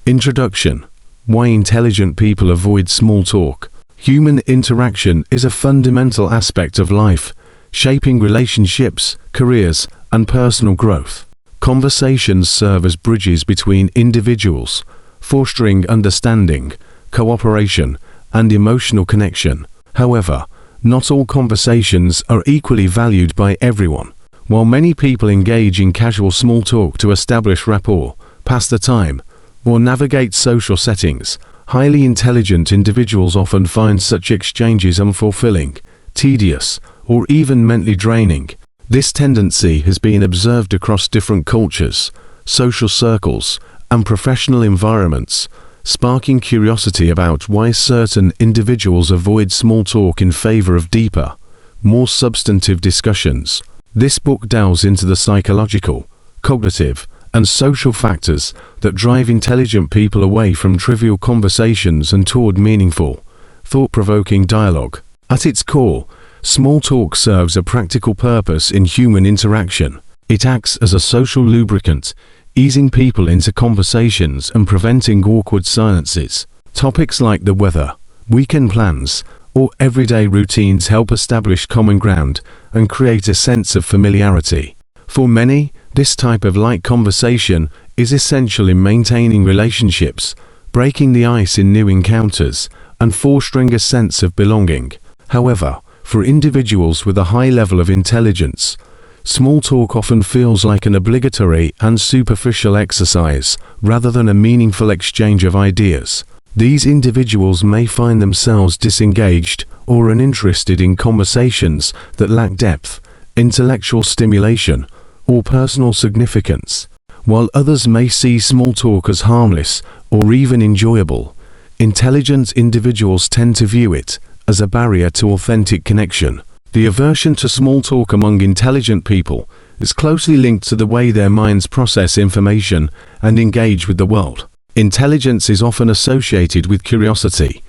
Introduction. Why intelligent people avoid small talk. Human interaction is a fundamental aspect of life, shaping relationships, careers, and personal growth. Conversations serve as bridges between individuals, fostering understanding, cooperation, and emotional connection. However, not all conversations are equally valued by everyone. While many people engage in casual small talk to establish rapport, pass the time, or navigate social settings, highly intelligent individuals often find such exchanges unfulfilling, tedious, or even mentally draining. This tendency has been observed across different cultures, social circles, and professional environments, sparking curiosity about why certain individuals avoid small talk in favor of deeper, more substantive discussions. This book delves into the psychological, cognitive, and social factors that drive intelligent people away from trivial conversations and toward meaningful, thought-provoking dialogue. At its core, small talk serves a practical purpose in human interaction. It acts as a social lubricant, easing people into conversations and preventing awkward silences. Topics like the weather, weekend plans, or everyday routines help establish common ground and create a sense of familiarity. For many, this type of light conversation is essential in maintaining relationships, breaking the ice in new encounters, and fostering a sense of belonging. However, for individuals with a high level of intelligence, small talk often feels like an obligatory and superficial exercise, rather than a meaningful exchange of ideas. These individuals may find themselves disengaged or uninterested in conversations that lack depth, intellectual stimulation, or personal significance. While others may see small talk as harmless or even enjoyable, intelligent individuals tend to view it as a barrier to authentic connection. The aversion to small talk among intelligent people is closely linked to the way their minds process information and engage with the world. Intelligence is often associated with curiosity,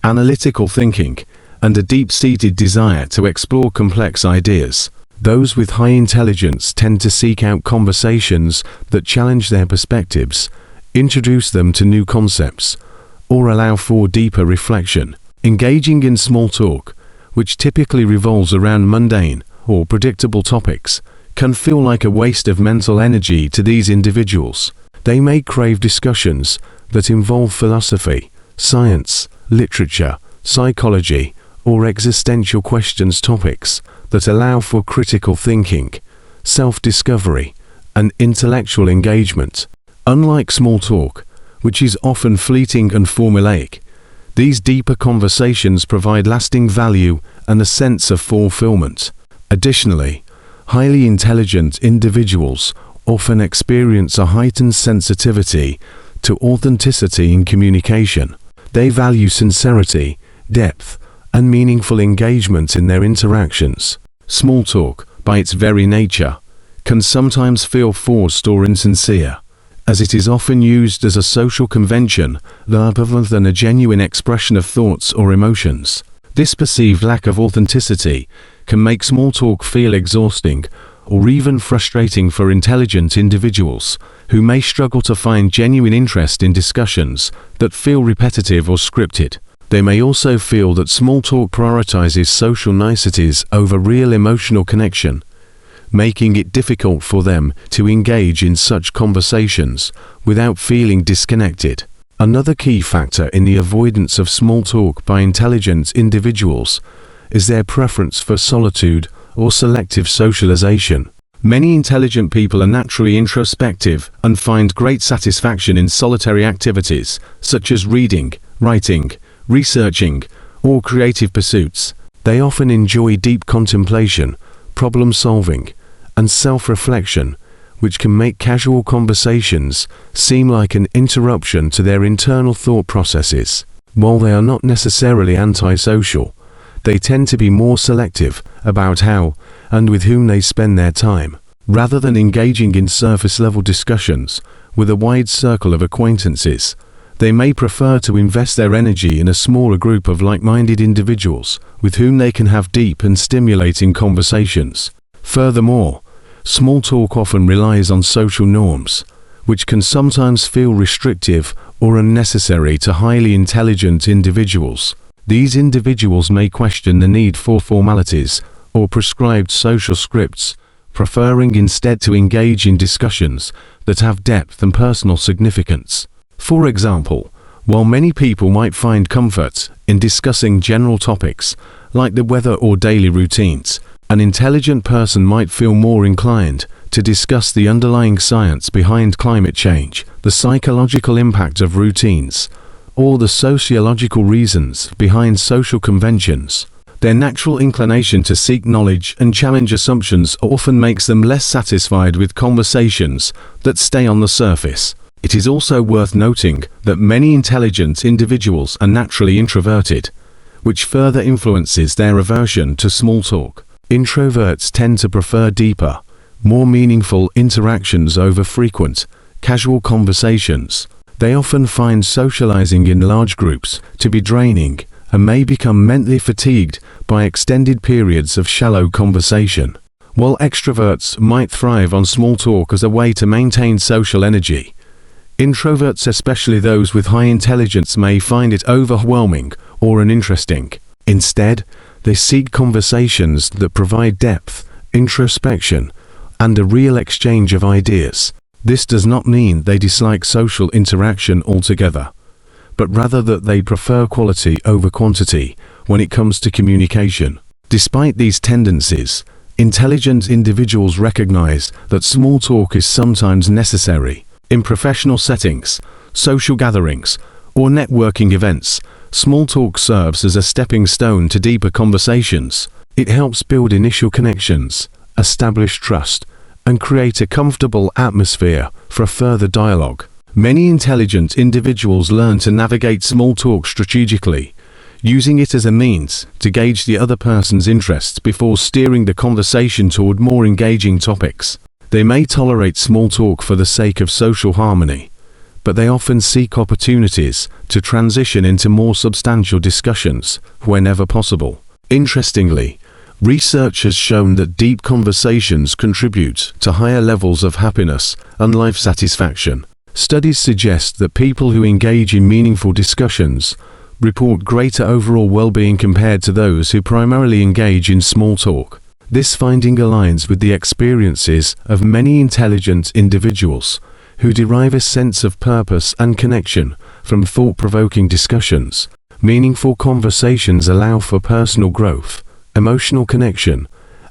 analytical thinking, and a deep-seated desire to explore complex ideas. Those with high intelligence tend to seek out conversations that challenge their perspectives, introduce them to new concepts, or allow for deeper reflection. Engaging in small talk, which typically revolves around mundane or predictable topics, can feel like a waste of mental energy to these individuals. They may crave discussions that involve philosophy, science, literature, psychology, or existential questions, topics that allow for critical thinking, self-discovery, and intellectual engagement. Unlike small talk, which is often fleeting and formulaic, these deeper conversations provide lasting value and a sense of fulfillment. Additionally, highly intelligent individuals often experience a heightened sensitivity to authenticity in communication. They value sincerity, depth, and meaningful engagement in their interactions. Small talk, by its very nature, can sometimes feel forced or insincere, as it is often used as a social convention rather than a genuine expression of thoughts or emotions. This perceived lack of authenticity can make small talk feel exhausting or even frustrating for intelligent individuals who may struggle to find genuine interest in discussions that feel repetitive or scripted. They may also feel that small talk prioritizes social niceties over real emotional connection, making it difficult for them to engage in such conversations without feeling disconnected. Another key factor in the avoidance of small talk by intelligent individuals is their preference for solitude or selective socialization. Many intelligent people are naturally introspective and find great satisfaction in solitary activities such as reading, writing, researching, or creative pursuits. They often enjoy deep contemplation, problem solving, and self-reflection, which can make casual conversations seem like an interruption to their internal thought processes. While they are not necessarily antisocial, they tend to be more selective about how and with whom they spend their time. Rather than engaging in surface-level discussions with a wide circle of acquaintances, they may prefer to invest their energy in a smaller group of like-minded individuals with whom they can have deep and stimulating conversations. Furthermore, small talk often relies on social norms, which can sometimes feel restrictive or unnecessary to highly intelligent individuals. These individuals may question the need for formalities or prescribed social scripts, preferring instead to engage in discussions that have depth and personal significance. For example, while many people might find comfort in discussing general topics like the weather or daily routines, an intelligent person might feel more inclined to discuss the underlying science behind climate change, the psychological impact of routines, or the sociological reasons behind social conventions. Their natural inclination to seek knowledge and challenge assumptions often makes them less satisfied with conversations that stay on the surface. It is also worth noting that many intelligent individuals are naturally introverted, which further influences their aversion to small talk. Introverts tend to prefer deeper, more meaningful interactions over frequent, casual conversations. They often find socializing in large groups to be draining and may become mentally fatigued by extended periods of shallow conversation. While extroverts might thrive on small talk as a way to maintain social energy, introverts, especially those with high intelligence, may find it overwhelming or uninteresting. Instead, they seek conversations that provide depth, introspection, and a real exchange of ideas. This does not mean they dislike social interaction altogether, but rather that they prefer quality over quantity when it comes to communication. Despite these tendencies, intelligent individuals recognize that small talk is sometimes necessary. In professional settings, social gatherings, or networking events, small talk serves as a stepping stone to deeper conversations. It helps build initial connections, establish trust, and create a comfortable atmosphere for further dialogue. Many intelligent individuals learn to navigate small talk strategically, using it as a means to gauge the other person's interests before steering the conversation toward more engaging topics. They may tolerate small talk for the sake of social harmony, but they often seek opportunities to transition into more substantial discussions whenever possible. Interestingly, research has shown that deep conversations contribute to higher levels of happiness and life satisfaction. Studies suggest that people who engage in meaningful discussions report greater overall well-being compared to those who primarily engage in small talk. This finding aligns with the experiences of many intelligent individuals who derive a sense of purpose and connection from thought-provoking discussions. Meaningful conversations allow for personal growth, emotional connection,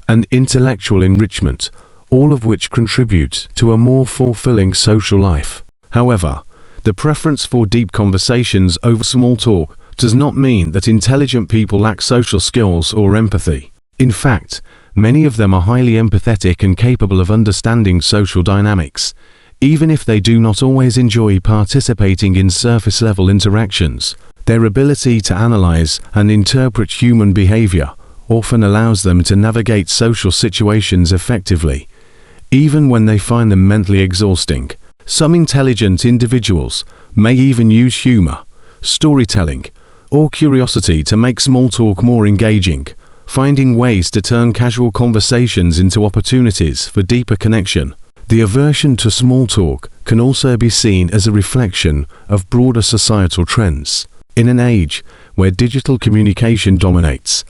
and intellectual enrichment, all of which contribute to a more fulfilling social life. However, the preference for deep conversations over small talk does not mean that intelligent people lack social skills or empathy. In fact, many of them are highly empathetic and capable of understanding social dynamics, even if they do not always enjoy participating in surface-level interactions. Their ability to analyze and interpret human behavior often allows them to navigate social situations effectively, even when they find them mentally exhausting. Some intelligent individuals may even use humor, storytelling, or curiosity to make small talk more engaging, finding ways to turn casual conversations into opportunities for deeper connection. The aversion to small talk can also be seen as a reflection of broader societal trends. In an age where digital communication dominates,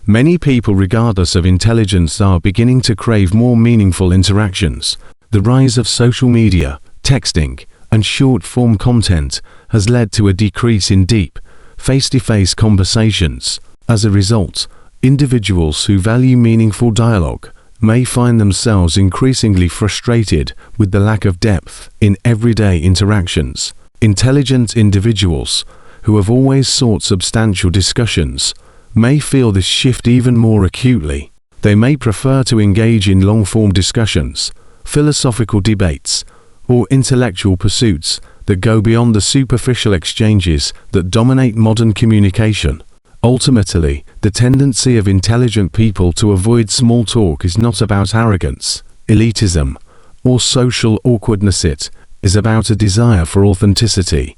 many people, regardless of intelligence, are beginning to crave more meaningful interactions. The rise of social media, texting, and short-form content has led to a decrease in deep, face-to-face conversations. As a result, individuals who value meaningful dialogue may find themselves increasingly frustrated with the lack of depth in everyday interactions. Intelligent individuals who have always sought substantial discussions may feel this shift even more acutely. They may prefer to engage in long-form discussions, philosophical debates, or intellectual pursuits that go beyond the superficial exchanges that dominate modern communication. Ultimately, the tendency of intelligent people to avoid small talk is not about arrogance, elitism, or social awkwardness. It is about a desire for authenticity,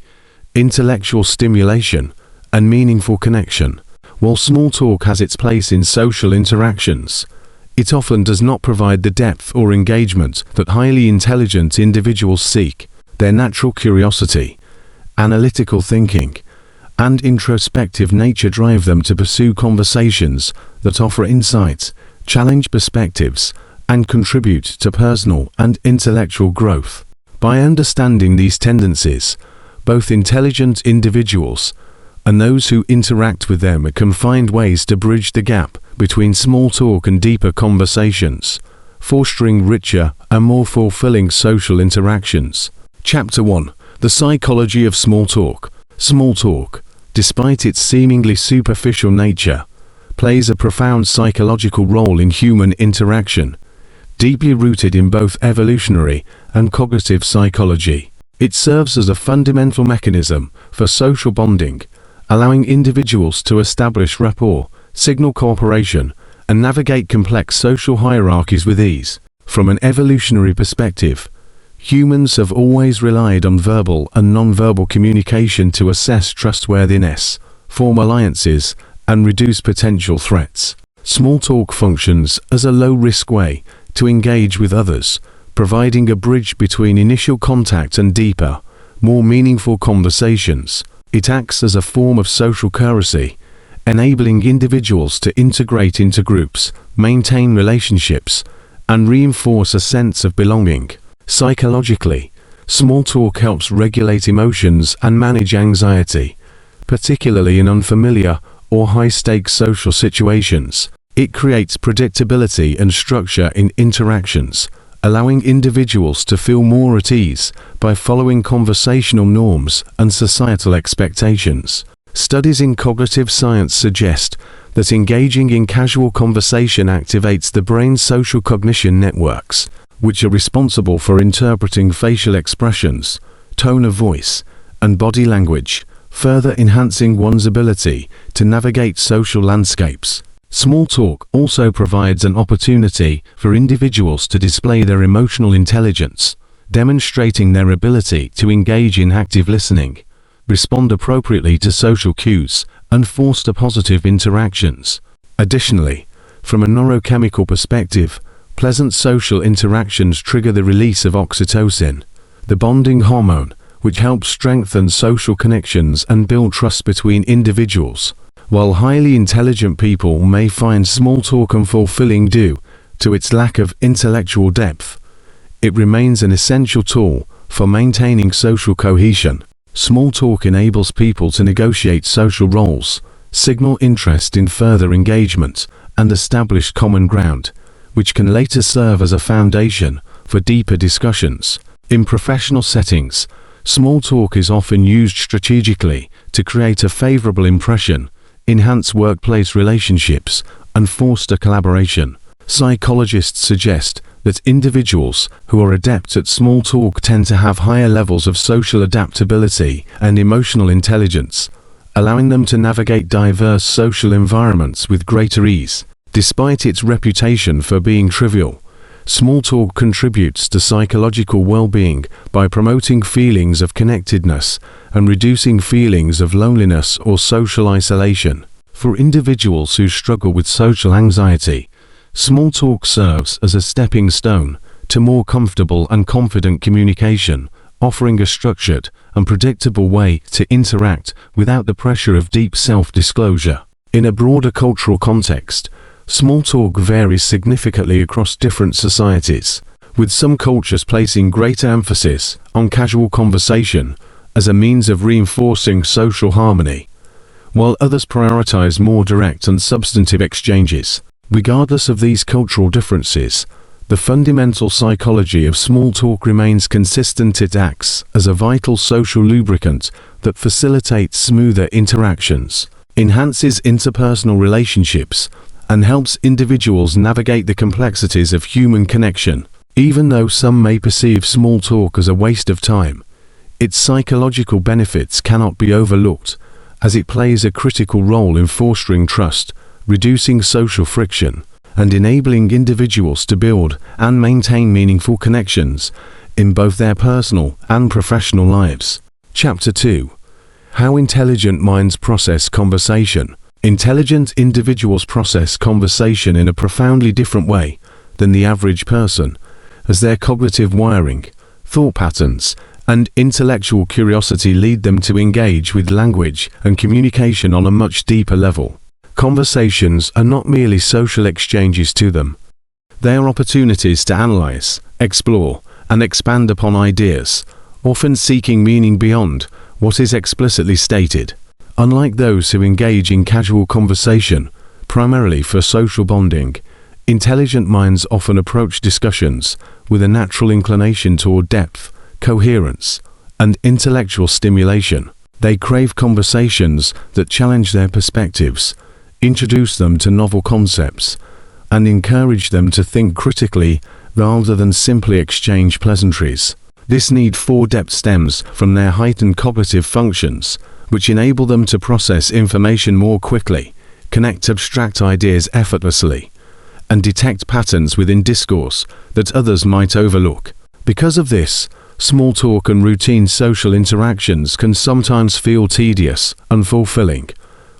intellectual stimulation, and meaningful connection. While small talk has its place in social interactions, it often does not provide the depth or engagement that highly intelligent individuals seek. Their natural curiosity, analytical thinking, and introspective nature drive them to pursue conversations that offer insight, challenge perspectives, and contribute to personal and intellectual growth. By understanding these tendencies, both intelligent individuals and those who interact with them can find ways to bridge the gap between small talk and deeper conversations, fostering richer and more fulfilling social interactions. Chapter 1. The Psychology of Small Talk. Small talk, despite its seemingly superficial nature, plays a profound psychological role in human interaction, deeply rooted in both evolutionary and cognitive psychology. It serves as a fundamental mechanism for social bonding, allowing individuals to establish rapport, signal cooperation, and navigate complex social hierarchies with ease. From an evolutionary perspective, humans have always relied on verbal and non-verbal communication to assess trustworthiness, form alliances, and reduce potential threats. Small talk functions as a low-risk way to engage with others, providing a bridge between initial contact and deeper, more meaningful conversations. It acts as a form of social currency, enabling individuals to integrate into groups, maintain relationships, and reinforce a sense of belonging. Psychologically, small talk helps regulate emotions and manage anxiety, particularly in unfamiliar or high-stakes social situations. It creates predictability and structure in interactions, allowing individuals to feel more at ease by following conversational norms and societal expectations. Studies in cognitive science suggest that engaging in casual conversation activates the brain's social cognition networks, which are responsible for interpreting facial expressions, tone of voice, and body language, further enhancing one's ability to navigate social landscapes. Small talk also provides an opportunity for individuals to display their emotional intelligence, demonstrating their ability to engage in active listening, respond appropriately to social cues, and foster positive interactions. Additionally, from a neurochemical perspective, pleasant social interactions trigger the release of oxytocin, the bonding hormone, which helps strengthen social connections and build trust between individuals. While highly intelligent people may find small talk unfulfilling due to its lack of intellectual depth, it remains an essential tool for maintaining social cohesion. Small talk enables people to negotiate social roles, signal interest in further engagement, and establish common ground, which can later serve as a foundation for deeper discussions. In professional settings, small talk is often used strategically to create a favorable impression, enhance workplace relationships, and foster collaboration. Psychologists suggest that individuals who are adept at small talk tend to have higher levels of social adaptability and emotional intelligence, allowing them to navigate diverse social environments with greater ease. Despite its reputation for being trivial, small talk contributes to psychological well-being by promoting feelings of connectedness and reducing feelings of loneliness or social isolation. For individuals who struggle with social anxiety, small talk serves as a stepping stone to more comfortable and confident communication, offering a structured and predictable way to interact without the pressure of deep self-disclosure. In a broader cultural context, small talk varies significantly across different societies, with some cultures placing greater emphasis on casual conversation as a means of reinforcing social harmony, while others prioritize more direct and substantive exchanges. Regardless of these cultural differences, the fundamental psychology of small talk remains consistent. It acts as a vital social lubricant that facilitates smoother interactions, enhances interpersonal relationships, and helps individuals navigate the complexities of human connection. Even though some may perceive small talk as a waste of time, its psychological benefits cannot be overlooked, as it plays a critical role in fostering trust, reducing social friction, and enabling individuals to build and maintain meaningful connections in both their personal and professional lives. Chapter 2. How intelligent minds process conversation. Intelligent individuals process conversation in a profoundly different way than the average person, as their cognitive wiring, thought patterns, and intellectual curiosity lead them to engage with language and communication on a much deeper level. Conversations are not merely social exchanges to them. They are opportunities to analyze, explore, and expand upon ideas, often seeking meaning beyond what is explicitly stated. Unlike those who engage in casual conversation, primarily for social bonding, intelligent minds often approach discussions with a natural inclination toward depth, coherence, and intellectual stimulation. They crave conversations that challenge their perspectives, introduce them to novel concepts, and encourage them to think critically rather than simply exchange pleasantries. This need for depth stems from their heightened cognitive functions, which enable them to process information more quickly, connect abstract ideas effortlessly, and detect patterns within discourse that others might overlook. Because of this, small talk and routine social interactions can sometimes feel tedious, unfulfilling,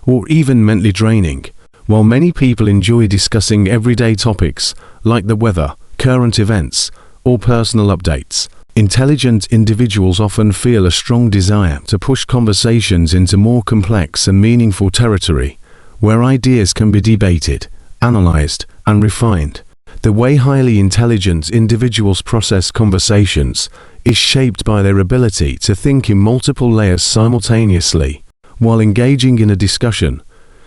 or even mentally draining. While many people enjoy discussing everyday topics like the weather, current events, or personal updates, intelligent individuals often feel a strong desire to push conversations into more complex and meaningful territory, where ideas can be debated, analyzed, and refined. The way highly intelligent individuals process conversations is shaped by their ability to think in multiple layers simultaneously. While engaging in a discussion,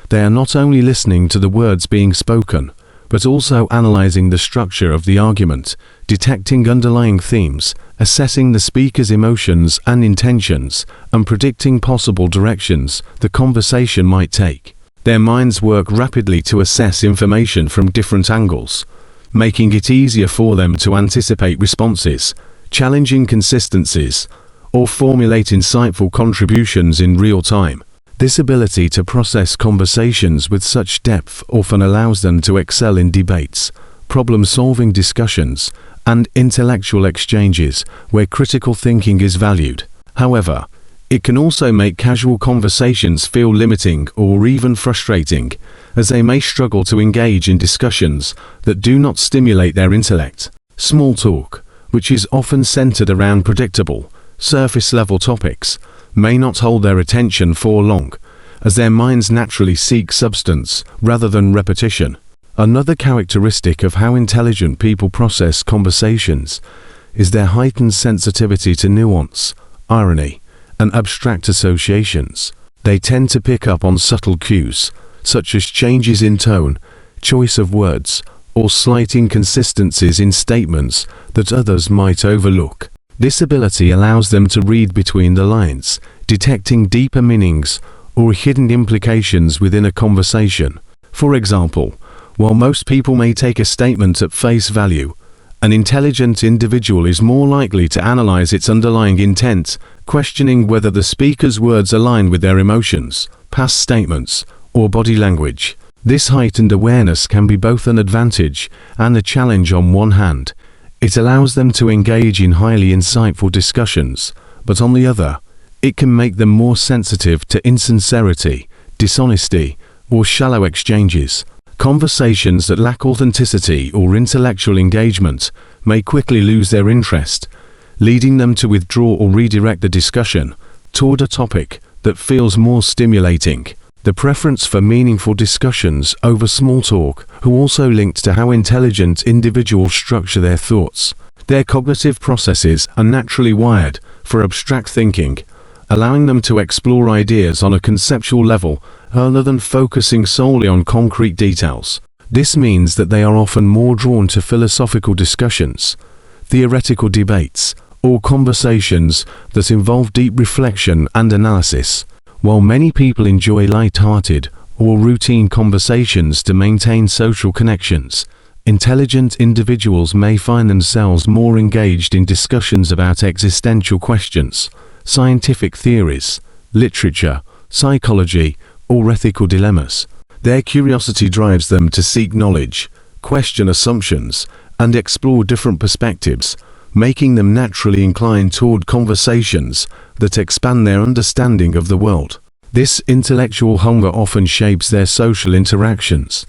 they are not only listening to the words being spoken, but also analyzing the structure of the argument, detecting underlying themes, assessing the speaker's emotions and intentions, and predicting possible directions the conversation might take. Their minds work rapidly to assess information from different angles, making it easier for them to anticipate responses, challenge inconsistencies, or formulate insightful contributions in real time. This ability to process conversations with such depth often allows them to excel in debates, problem-solving discussions, and intellectual exchanges where critical thinking is valued. However, it can also make casual conversations feel limiting or even frustrating, as they may struggle to engage in discussions that do not stimulate their intellect. Small talk, which is often centered around predictable, surface-level topics, may not hold their attention for long, as their minds naturally seek substance rather than repetition. Another characteristic of how intelligent people process conversations is their heightened sensitivity to nuance, irony, and abstract associations. They tend to pick up on subtle cues, such as changes in tone, choice of words, or slight inconsistencies in statements that others might overlook. This ability allows them to read between the lines, detecting deeper meanings or hidden implications within a conversation. For example, while most people may take a statement at face value, an intelligent individual is more likely to analyze its underlying intent, questioning whether the speaker's words align with their emotions, past statements, or body language. This heightened awareness can be both an advantage and a challenge. On one hand, it allows them to engage in highly insightful discussions, but on the other, it can make them more sensitive to insincerity, dishonesty, or shallow exchanges. Conversations that lack authenticity or intellectual engagement may quickly lose their interest, leading them to withdraw or redirect the discussion toward a topic that feels more stimulating. The preference for meaningful discussions over small talk are also linked to how intelligent individuals structure their thoughts. Their cognitive processes are naturally wired for abstract thinking, allowing them to explore ideas on a conceptual level rather than focusing solely on concrete details. This means that they are often more drawn to philosophical discussions, theoretical debates, or conversations that involve deep reflection and analysis. While many people enjoy light-hearted or routine conversations to maintain social connections, intelligent individuals may find themselves more engaged in discussions about existential questions, scientific theories, literature, psychology, or ethical dilemmas. Their curiosity drives them to seek knowledge, question assumptions, and explore different perspectives, making them naturally inclined toward conversations that expand their understanding of the world. This intellectual hunger often shapes their social interactions,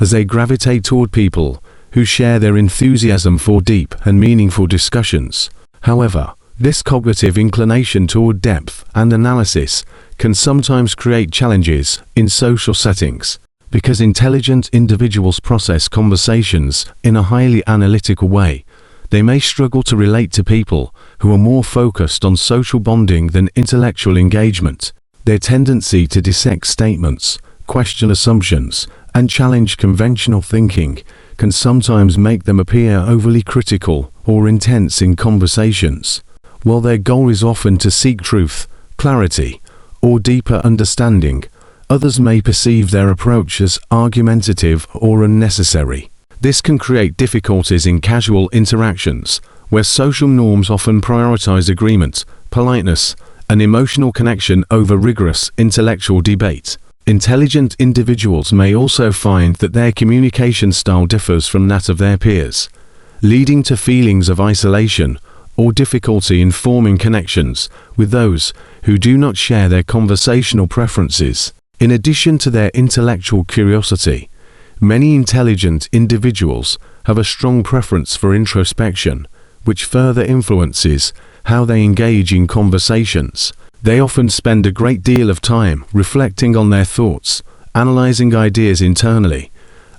as they gravitate toward people who share their enthusiasm for deep and meaningful discussions. However, This cognitive inclination toward depth and analysis can sometimes create challenges in social settings, because intelligent individuals process conversations in a highly analytical way. They may struggle to relate to people who are more focused on social bonding than intellectual engagement. Their tendency to dissect statements, question assumptions, and challenge conventional thinking can sometimes make them appear overly critical or intense in conversations. While their goal is often to seek truth, clarity, or deeper understanding, others may perceive their approach as argumentative or unnecessary. This can create difficulties in casual interactions, where social norms often prioritize agreement, politeness, and emotional connection over rigorous intellectual debate. Intelligent individuals may also find that their communication style differs from that of their peers, leading to feelings of isolation or difficulty in forming connections with those who do not share their conversational preferences. In addition to their intellectual curiosity, many intelligent individuals have a strong preference for introspection, which further influences how they engage in conversations. They often spend a great deal of time reflecting on their thoughts, analyzing ideas internally,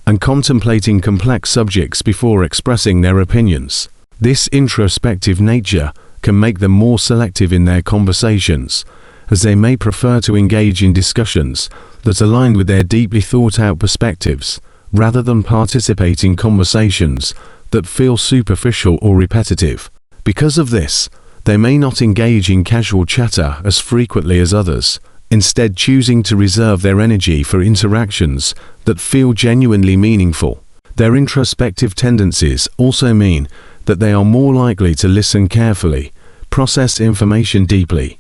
and contemplating complex subjects before expressing their opinions. This introspective nature can make them more selective in their conversations, as they may prefer to engage in discussions that align with their deeply thought-out perspectives, rather than participate in conversations that feel superficial or repetitive. Because of this, they may not engage in casual chatter as frequently as others, instead choosing to reserve their energy for interactions that feel genuinely meaningful. Their introspective tendencies also mean that they are more likely to listen carefully, process information deeply,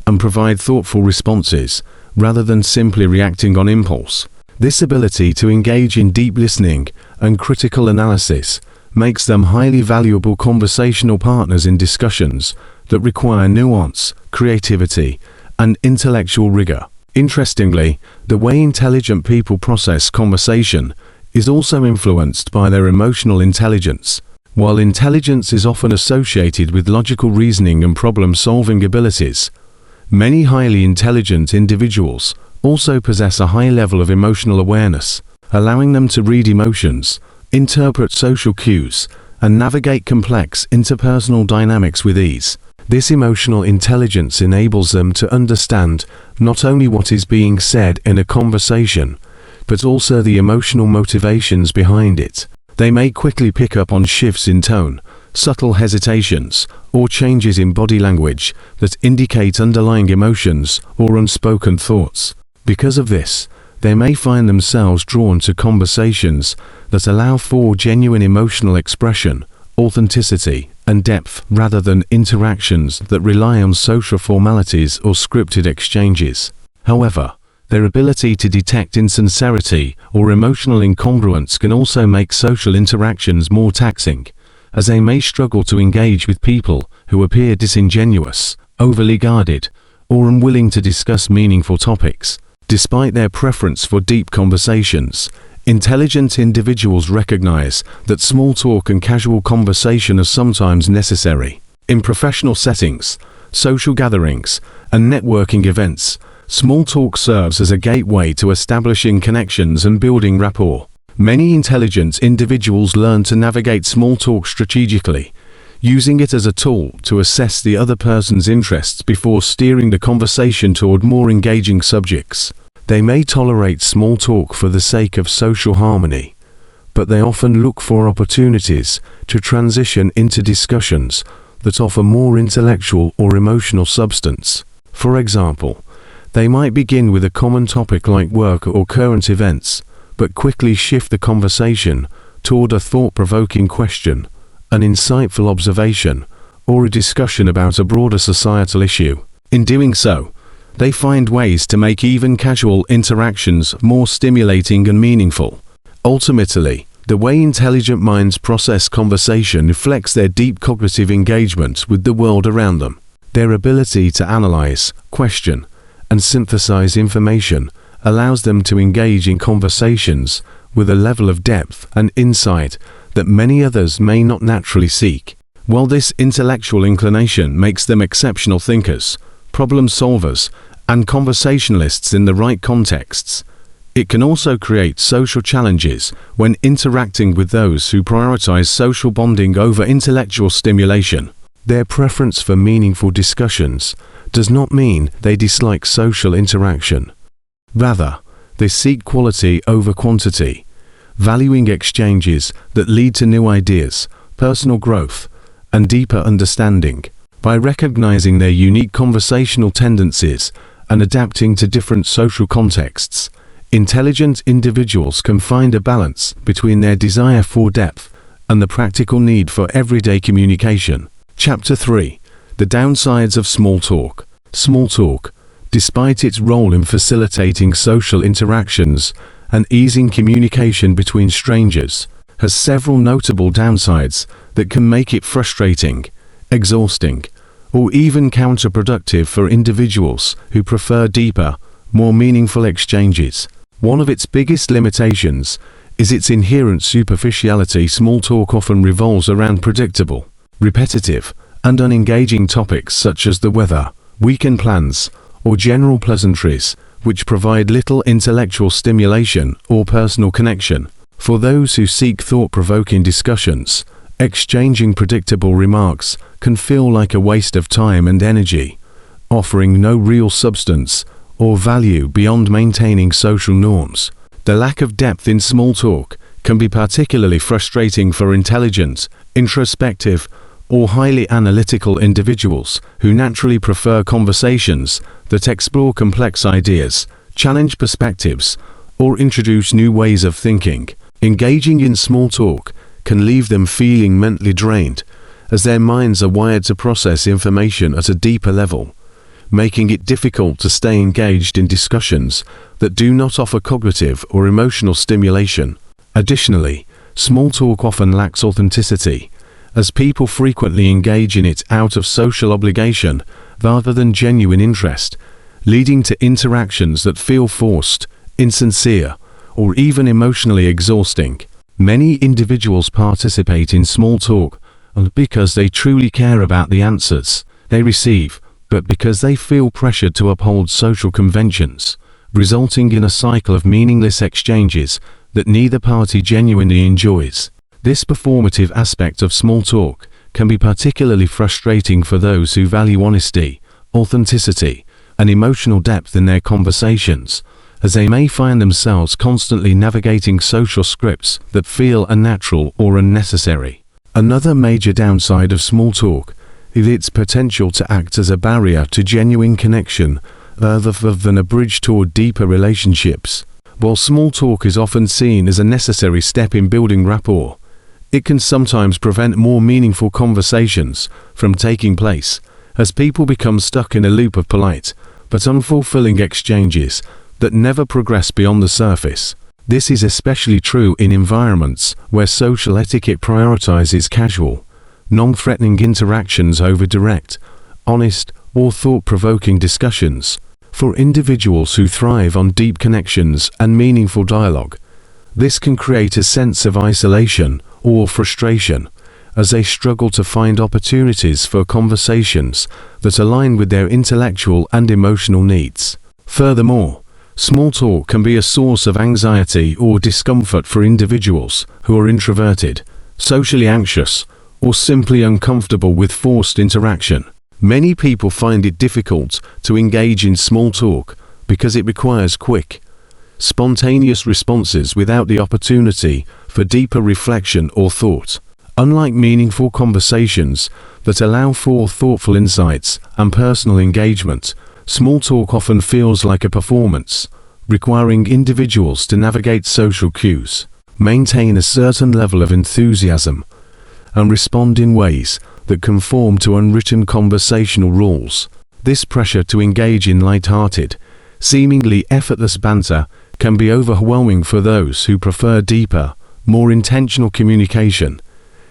and provide thoughtful responses, rather than simply reacting on impulse. This ability to engage in deep listening and critical analysis makes them highly valuable conversational partners in discussions that require nuance, creativity, and intellectual rigor. Interestingly, the way intelligent people process conversation is also influenced by their emotional intelligence. While intelligence is often associated with logical reasoning and problem-solving abilities, many highly intelligent individuals also possess a high level of emotional awareness, allowing them to read emotions, interpret social cues, and navigate complex interpersonal dynamics with ease. This emotional intelligence enables them to understand not only what is being said in a conversation, but also the emotional motivations behind it. They may quickly pick up on shifts in tone, subtle hesitations, or changes in body language that indicate underlying emotions or unspoken thoughts. Because of this, they may find themselves drawn to conversations that allow for genuine emotional expression, authenticity, and depth, rather than interactions that rely on social formalities or scripted exchanges. However, their ability to detect insincerity or emotional incongruence can also make social interactions more taxing, as they may struggle to engage with people who appear disingenuous, overly guarded, or unwilling to discuss meaningful topics. Despite their preference for deep conversations, intelligent individuals recognize that small talk and casual conversation are sometimes necessary. In professional settings, social gatherings, and networking events, small talk serves as a gateway to establishing connections and building rapport. Many intelligent individuals learn to navigate small talk strategically, using it as a tool to assess the other person's interests before steering the conversation toward more engaging subjects. They may tolerate small talk for the sake of social harmony, but they often look for opportunities to transition into discussions that offer more intellectual or emotional substance. For example, they might begin with a common topic like work or current events, but quickly shift the conversation toward a thought-provoking question, an insightful observation, or a discussion about a broader societal issue. In doing so, they find ways to make even casual interactions more stimulating and meaningful. Ultimately, the way intelligent minds process conversation reflects their deep cognitive engagement with the world around them. Their ability to analyze, question, and synthesize information allows them to engage in conversations with a level of depth and insight that many others may not naturally seek. While this intellectual inclination makes them exceptional thinkers, problem solvers, and conversationalists in the right contexts, it can also create social challenges when interacting with those who prioritize social bonding over intellectual stimulation. Their preference for meaningful discussions does not mean they dislike social interaction. Rather, they seek quality over quantity, valuing exchanges that lead to new ideas, personal growth, and deeper understanding. By recognizing their unique conversational tendencies and adapting to different social contexts, intelligent individuals can find a balance between their desire for depth and the practical need for everyday communication. Chapter 3. The downsides of small talk. Small talk, despite its role in facilitating social interactions and easing communication between strangers, has several notable downsides that can make it frustrating, exhausting, or even counterproductive for individuals who prefer deeper, more meaningful exchanges. One of its biggest limitations is its inherent superficiality. Small talk often revolves around predictable, repetitive, and unengaging topics such as the weather, weekend plans, or general pleasantries, which provide little intellectual stimulation or personal connection. For those who seek thought-provoking discussions, exchanging predictable remarks can feel like a waste of time and energy, offering no real substance or value beyond maintaining social norms. The lack of depth in small talk can be particularly frustrating for intelligent, introspective, or highly analytical individuals who naturally prefer conversations that explore complex ideas, challenge perspectives, or introduce new ways of thinking. Engaging in small talk can leave them feeling mentally drained, as their minds are wired to process information at a deeper level, making it difficult to stay engaged in discussions that do not offer cognitive or emotional stimulation. Additionally, small talk often lacks authenticity, as people frequently engage in it out of social obligation rather than genuine interest, leading to interactions that feel forced, insincere, or even emotionally exhausting. Many individuals participate in small talk not because they truly care about the answers they receive, but because they feel pressured to uphold social conventions, resulting in a cycle of meaningless exchanges that neither party genuinely enjoys. This performative aspect of small talk can be particularly frustrating for those who value honesty, authenticity, and emotional depth in their conversations, as they may find themselves constantly navigating social scripts that feel unnatural or unnecessary. Another major downside of small talk is its potential to act as a barrier to genuine connection rather than a bridge toward deeper relationships. While small talk is often seen as a necessary step in building rapport, it can sometimes prevent more meaningful conversations from taking place, as people become stuck in a loop of polite but unfulfilling exchanges that never progress beyond the surface. This is especially true in environments where social etiquette prioritizes casual, non-threatening interactions over direct, honest, or thought-provoking discussions. For individuals who thrive on deep connections and meaningful dialogue, this can create a sense of isolation or frustration, as they struggle to find opportunities for conversations that align with their intellectual and emotional needs. Furthermore, small talk can be a source of anxiety or discomfort for individuals who are introverted, socially anxious, or simply uncomfortable with forced interaction. Many people find it difficult to engage in small talk because it requires quick, spontaneous responses without the opportunity for deeper reflection or thought. Unlike meaningful conversations that allow for thoughtful insights and personal engagement, small talk often feels like a performance, requiring individuals to navigate social cues, maintain a certain level of enthusiasm, and respond in ways that conform to unwritten conversational rules. This pressure to engage in light-hearted, seemingly effortless banter can be overwhelming for those who prefer deeper, more intentional communication,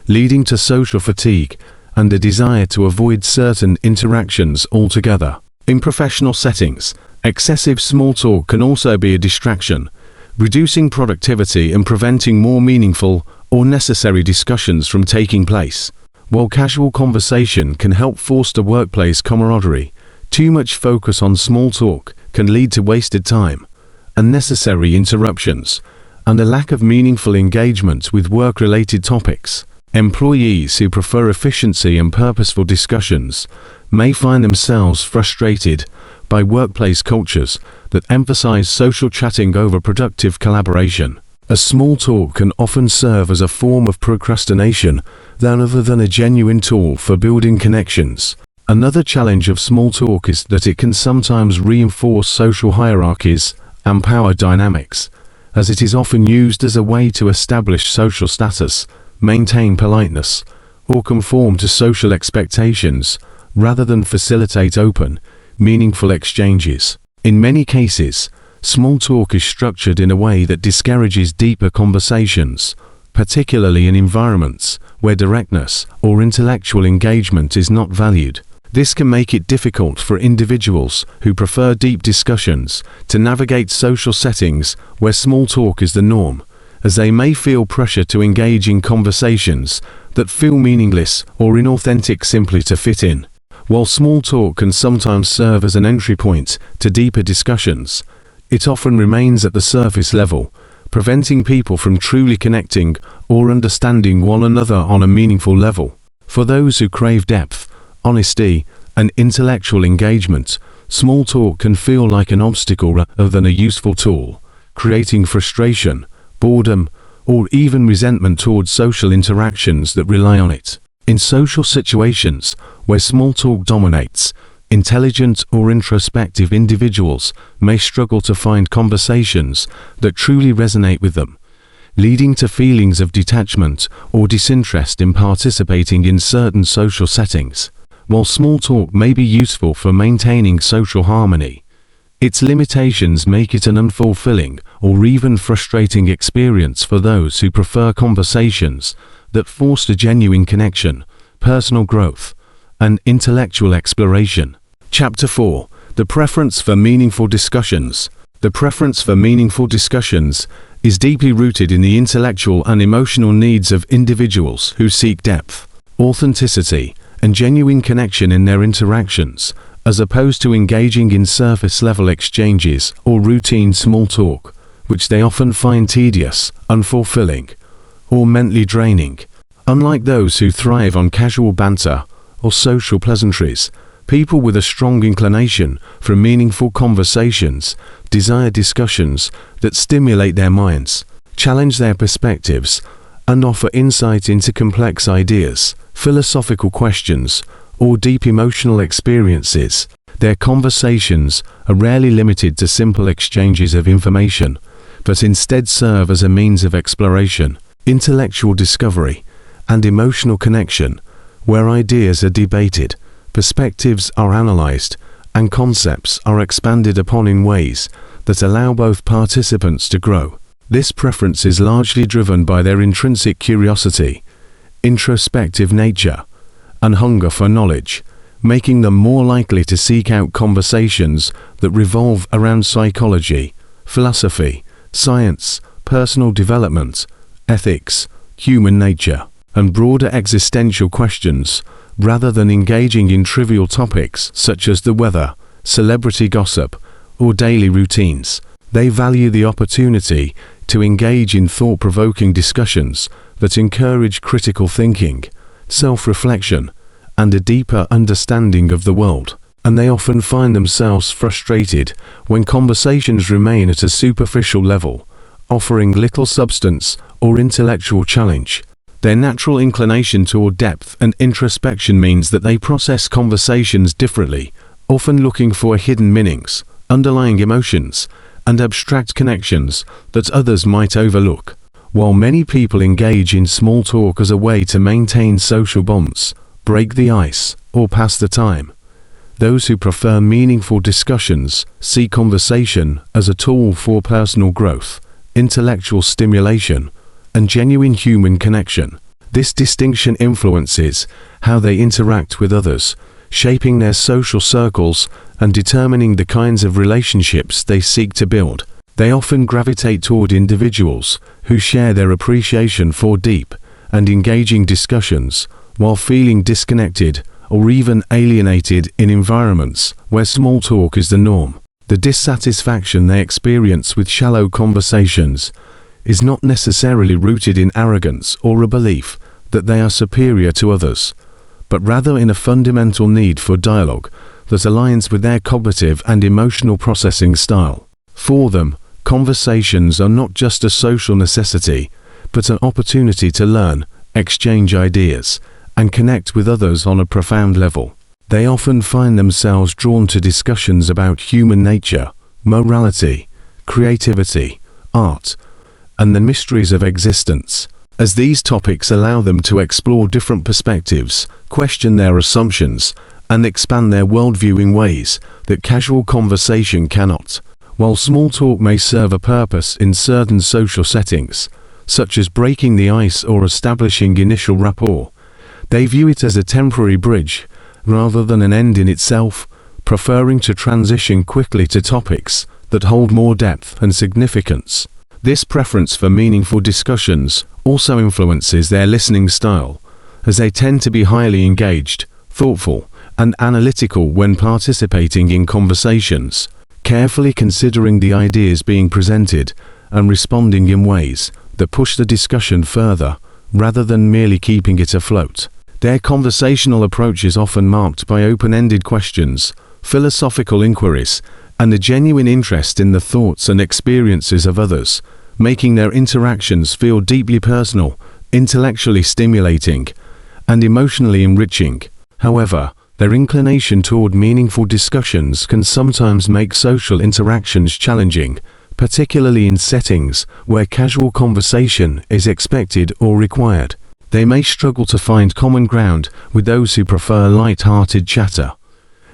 leading to social fatigue and a desire to avoid certain interactions altogether. In professional settings, excessive small talk can also be a distraction, reducing productivity and preventing more meaningful or necessary discussions from taking place. While casual conversation can help foster workplace camaraderie, too much focus on small talk can lead to wasted time, unnecessary interruptions, and a lack of meaningful engagement with work-related topics. Employees who prefer efficiency and purposeful discussions may find themselves frustrated by workplace cultures that emphasize social chatting over productive collaboration. A small talk can often serve as a form of procrastination rather than a genuine tool for building connections. Another challenge of small talk is that it can sometimes reinforce social hierarchies and power dynamics, as it is often used as a way to establish social status, maintain politeness, or conform to social expectations, rather than facilitate open, meaningful exchanges. In many cases, small talk is structured in a way that discourages deeper conversations, particularly in environments where directness or intellectual engagement is not valued. This can make it difficult for individuals who prefer deep discussions to navigate social settings where small talk is the norm, as they may feel pressure to engage in conversations that feel meaningless or inauthentic simply to fit in. While small talk can sometimes serve as an entry point to deeper discussions, it often remains at the surface level, preventing people from truly connecting or understanding one another on a meaningful level. For those who crave depth, honesty, and intellectual engagement, small talk can feel like an obstacle rather than a useful tool, creating frustration, boredom, or even resentment towards social interactions that rely on it. In social situations where small talk dominates, intelligent or introspective individuals may struggle to find conversations that truly resonate with them, leading to feelings of detachment or disinterest in participating in certain social settings. While small talk may be useful for maintaining social harmony, its limitations make it an unfulfilling or even frustrating experience for those who prefer conversations that foster genuine connection, personal growth, and intellectual exploration. Chapter 4. The preference for meaningful discussions. The preference for meaningful discussions is deeply rooted in the intellectual and emotional needs of individuals who seek depth, authenticity, and genuine connection in their interactions, as opposed to engaging in surface-level exchanges or routine small talk, which they often find tedious, unfulfilling, or mentally draining. Unlike those who thrive on casual banter or social pleasantries, people with a strong inclination for meaningful conversations desire discussions that stimulate their minds, challenge their perspectives, and offer insight into complex ideas, philosophical questions, or deep emotional experiences. Their conversations are rarely limited to simple exchanges of information, but instead serve as a means of exploration, intellectual discovery, and emotional connection, where ideas are debated, perspectives are analyzed, and concepts are expanded upon in ways that allow both participants to grow. This preference is largely driven by their intrinsic curiosity, introspective nature, and hunger for knowledge, making them more likely to seek out conversations that revolve around psychology, philosophy, science, personal development, ethics, human nature, and broader existential questions, rather than engaging in trivial topics such as the weather, celebrity gossip, or daily routines. They value the opportunity to engage in thought-provoking discussions that encourage critical thinking, self-reflection, and a deeper understanding of the world, and they often find themselves frustrated when conversations remain at a superficial level, offering little substance or intellectual challenge. Their natural inclination toward depth and introspection means that they process conversations differently, often looking for hidden meanings, underlying emotions, and abstract connections that others might overlook. While many people engage in small talk as a way to maintain social bonds, break the ice, or pass the time, those who prefer meaningful discussions see conversation as a tool for personal growth, intellectual stimulation, and genuine human connection. This distinction influences how they interact with others, shaping their social circles and determining the kinds of relationships they seek to build. They often gravitate toward individuals who share their appreciation for deep and engaging discussions, while feeling disconnected or even alienated in environments where small talk is the norm. The dissatisfaction they experience with shallow conversations is not necessarily rooted in arrogance or a belief that they are superior to others, but rather in a fundamental need for dialogue that aligns with their cognitive and emotional processing style. For them, conversations are not just a social necessity, but an opportunity to learn, exchange ideas, and connect with others on a profound level. They often find themselves drawn to discussions about human nature, morality, creativity, art, and the mysteries of existence, as these topics allow them to explore different perspectives, question their assumptions, and expand their worldview in ways that casual conversation cannot. While small talk may serve a purpose in certain social settings, such as breaking the ice or establishing initial rapport, they view it as a temporary bridge rather than an end in itself, preferring to transition quickly to topics that hold more depth and significance. This preference for meaningful discussions also influences their listening style, as they tend to be highly engaged, thoughtful, and analytical when participating in conversations, carefully considering the ideas being presented and responding in ways that push the discussion further, rather than merely keeping it afloat. Their conversational approach is often marked by open-ended questions, philosophical inquiries, and a genuine interest in the thoughts and experiences of others, making their interactions feel deeply personal, intellectually stimulating, and emotionally enriching. However, their inclination toward meaningful discussions can sometimes make social interactions challenging, particularly in settings where casual conversation is expected or required. They may struggle to find common ground with those who prefer light-hearted chatter,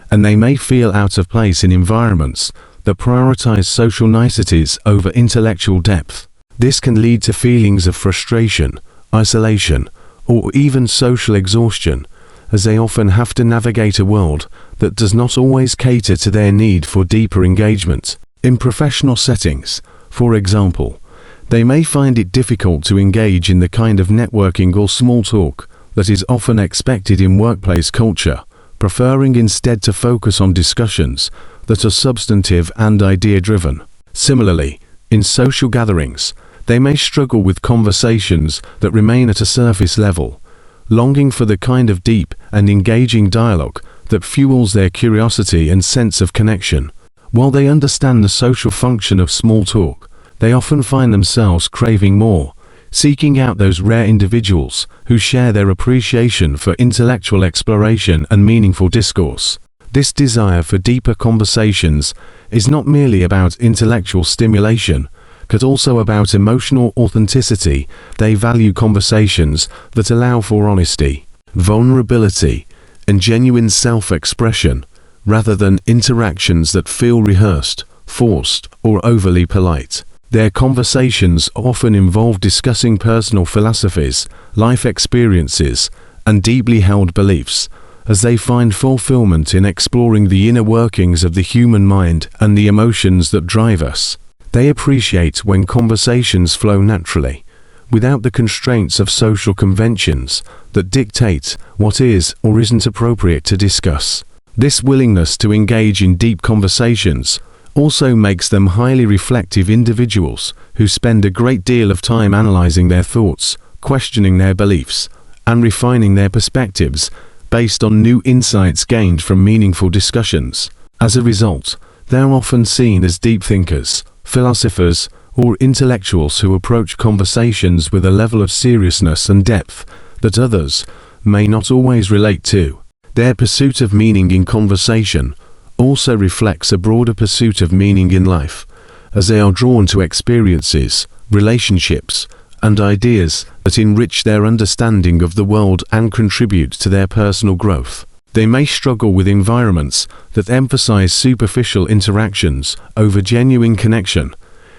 and they may feel out of place in environments that prioritize social niceties over intellectual depth. This can lead to feelings of frustration, isolation, or even social exhaustion, as they often have to navigate a world that does not always cater to their need for deeper engagement. In professional settings, for example, they may find it difficult to engage in the kind of networking or small talk that is often expected in workplace culture, preferring instead to focus on discussions that are substantive and idea-driven. Similarly, in social gatherings, they may struggle with conversations that remain at a surface level, longing for the kind of deep and engaging dialogue that fuels their curiosity and sense of connection. While they understand the social function of small talk, they often find themselves craving more, seeking out those rare individuals who share their appreciation for intellectual exploration and meaningful discourse. This desire for deeper conversations is not merely about intellectual stimulation, but also about emotional authenticity. They value conversations that allow for honesty, vulnerability, and genuine self-expression, rather than interactions that feel rehearsed, forced, or overly polite. Their conversations often involve discussing personal philosophies, life experiences, and deeply held beliefs, as they find fulfillment in exploring the inner workings of the human mind and the emotions that drive us. They appreciate when conversations flow naturally, without the constraints of social conventions that dictate what is or isn't appropriate to discuss. This willingness to engage in deep conversations also makes them highly reflective individuals who spend a great deal of time analyzing their thoughts, questioning their beliefs, and refining their perspectives based on new insights gained from meaningful discussions. As a result, they are often seen as deep thinkers, philosophers, or intellectuals who approach conversations with a level of seriousness and depth that others may not always relate to. Their pursuit of meaning in conversation also reflects a broader pursuit of meaning in life, as they are drawn to experiences, relationships, and ideas that enrich their understanding of the world and contribute to their personal growth. They may struggle with environments that emphasize superficial interactions over genuine connection,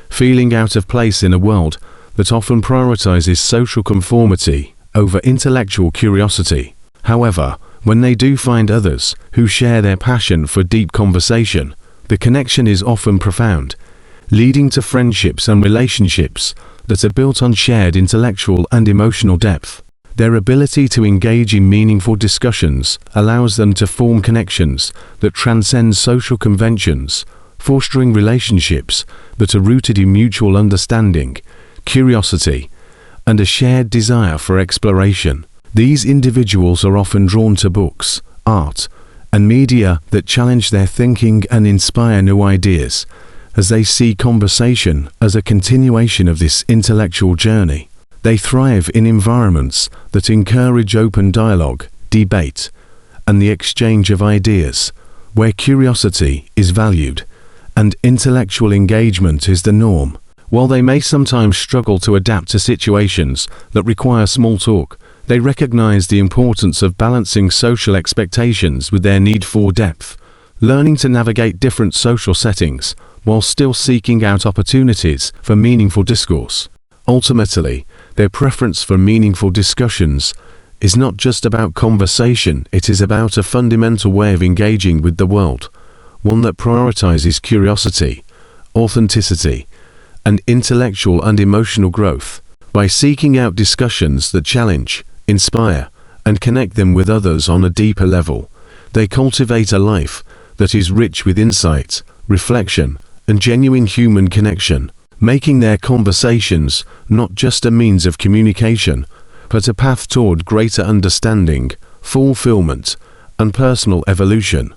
feeling out of place in a world that often prioritizes social conformity over intellectual curiosity. However, when they do find others who share their passion for deep conversation, the connection is often profound, leading to friendships and relationships that are built on shared intellectual and emotional depth. Their ability to engage in meaningful discussions allows them to form connections that transcend social conventions, fostering relationships that are rooted in mutual understanding, curiosity, and a shared desire for exploration. These individuals are often drawn to books, art, and media that challenge their thinking and inspire new ideas, as they see conversation as a continuation of this intellectual journey. They thrive in environments that encourage open dialogue, debate, and the exchange of ideas, where curiosity is valued and intellectual engagement is the norm. While they may sometimes struggle to adapt to situations that require small talk, they recognize the importance of balancing social expectations with their need for depth, learning to navigate different social settings while still seeking out opportunities for meaningful discourse. Ultimately, their preference for meaningful discussions is not just about conversation, it is about a fundamental way of engaging with the world, one that prioritizes curiosity, authenticity, and intellectual and emotional growth. By seeking out discussions that challenge, inspire, and connect them with others on a deeper level, they cultivate a life that is rich with insight, reflection, and genuine human connection, making their conversations not just a means of communication, but a path toward greater understanding, fulfillment, and personal evolution.